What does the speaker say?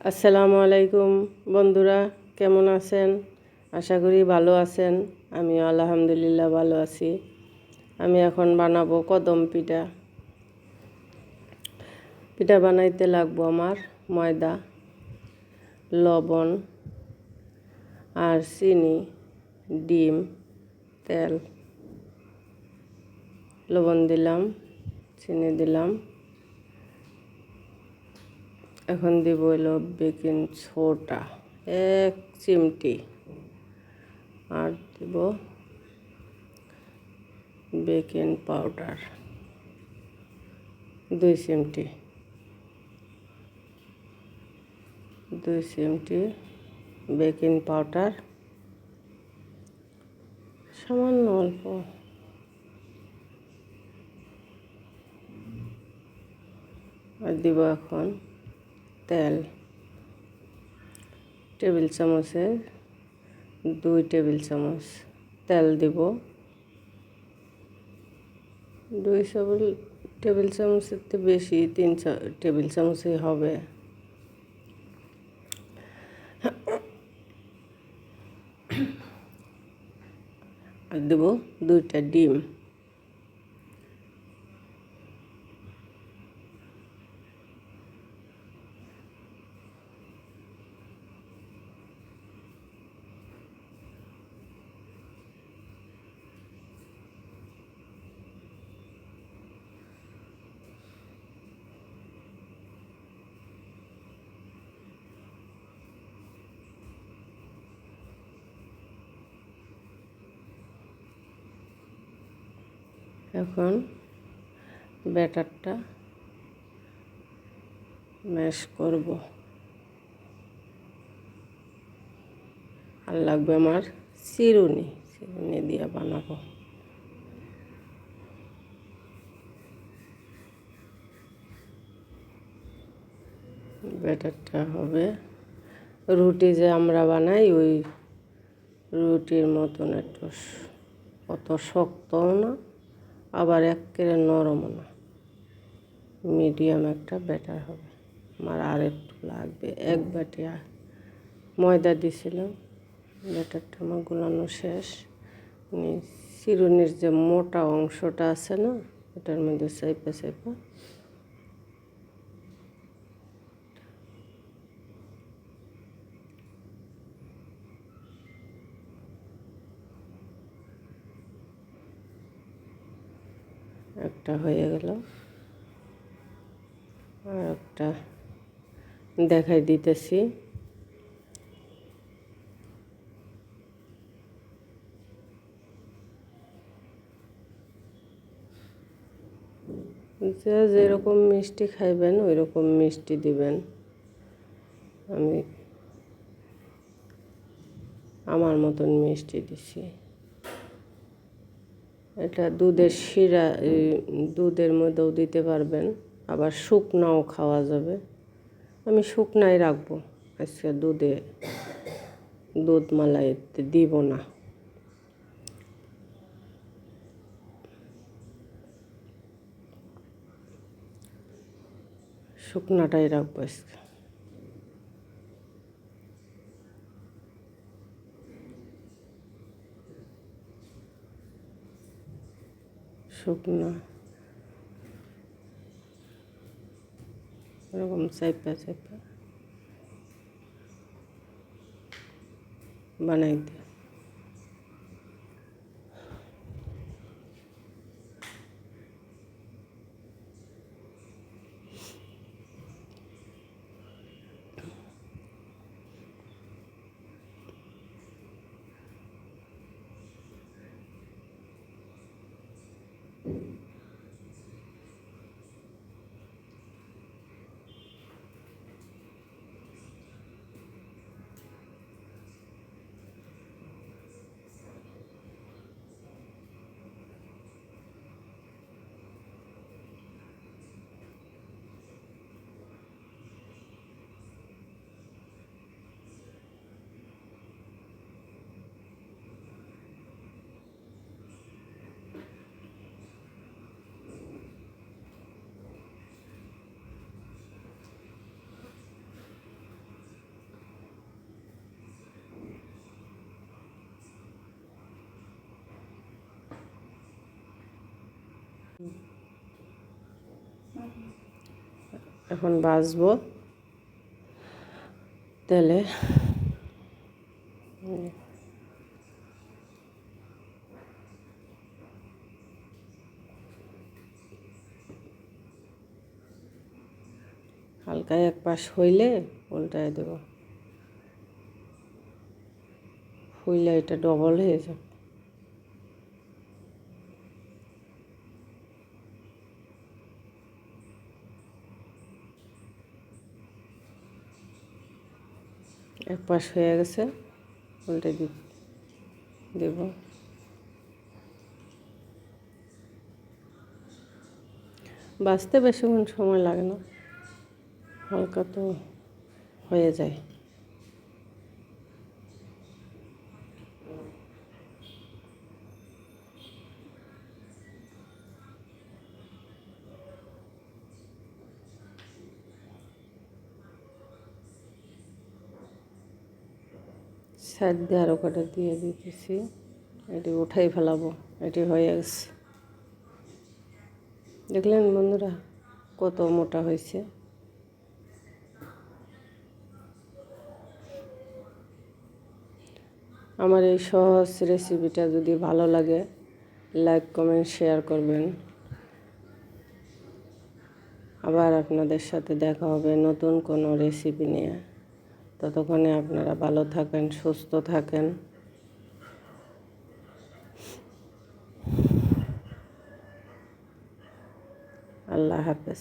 আসসালামু আলাইকুম বন্ধুরা, কেমন আছেন? আশা করি ভালো আছেন। আমি আলহামদুলিল্লাহ ভালো আছি। আমি এখন বানাবো কদম পিঠা। পিঠা বানাইতে লাগবো আমার ময়দা, লবণ আর চিনি, ডিম, তেল। লবণ দিলাম, চিনি দিলাম, এখন দিব হলো বেকিং সোডা 1 চিমটি, আর দিব বেকিং পাউডার 2 চিমটি, 2 চিমটি বেকিং পাউডার, সামান্য অল্প, আর দিব এখন তেল টেবিল চামচের 2 টেবিল চামচ তেল দিব। 2 টেবিল চামচের তো বেশি, 3 টেবিল চামচই হবে। আর দেব 2টা ডিম। এখন ব্যাটারটা ম্যাশ করব। আর লাগবে আমার চিরুনি দিয়ে বানাবো। ব্যাটারটা হবে রুটি যে আমরা বানাই ওই রুটির মতন, একটু অত শক্তও না আবার একেবারে নরমও না, মিডিয়াম একটা ব্যাটার হবে। আমার আর একটু লাগবে, 1 বাটি ময়দা দিয়েছিলাম। ব্যাটারটা আমার গুলানো শেষ। চিরুনির যে মোটা অংশটা আছে না, এটার মধ্যে চাইপা চাইপা একটা হয়ে গেল, আর একটা দেখাই দিতেছি। যে যেরকম মিষ্টি খাইবেন ওই রকম মিষ্টি দিবেন। আমি আমার মতন মিষ্টি দিছি। এটা দুধের শিরা, দুধের মধ্যেও দিতে পারবেন, আবার শুকনাও খাওয়া যাবে। আমি শুকনাই রাখবো আজকে, দুধ মালাই দিব না। শুকনাটাই রাখবো আজকে। শুকনা এরকম চাইপা চাইপা বানাই দিই। এখন ভাজবো তেলে। হালকা এক পাশ হইলে উল্টায় দেব, হইলে এটা ডবল হয়ে যাবে। এক পাশ হয়ে গেছে, উল্টে দেব। বাছতে বেশিক্ষণ সময় লাগে না, হালকা তো হয়ে যায়। সাইড দিয়ে আরও কটা দিয়ে দিতেছি, এটি উঠাই ফেলাবো। এটি হয়ে গেছে, দেখলেন বন্ধুরা কত মোটা হয়েছে। আমার এই সহজ রেসিপিটা যদি ভালো লাগে, লাইক কমেন্ট শেয়ার করবেন। আবার আপনাদের সাথে দেখা হবে নতুন কোনো রেসিপি নিয়ে। ততক্ষণে আপনারা ভালো থাকেন, সুস্থ থাকেন। আল্লাহ হাফেজ।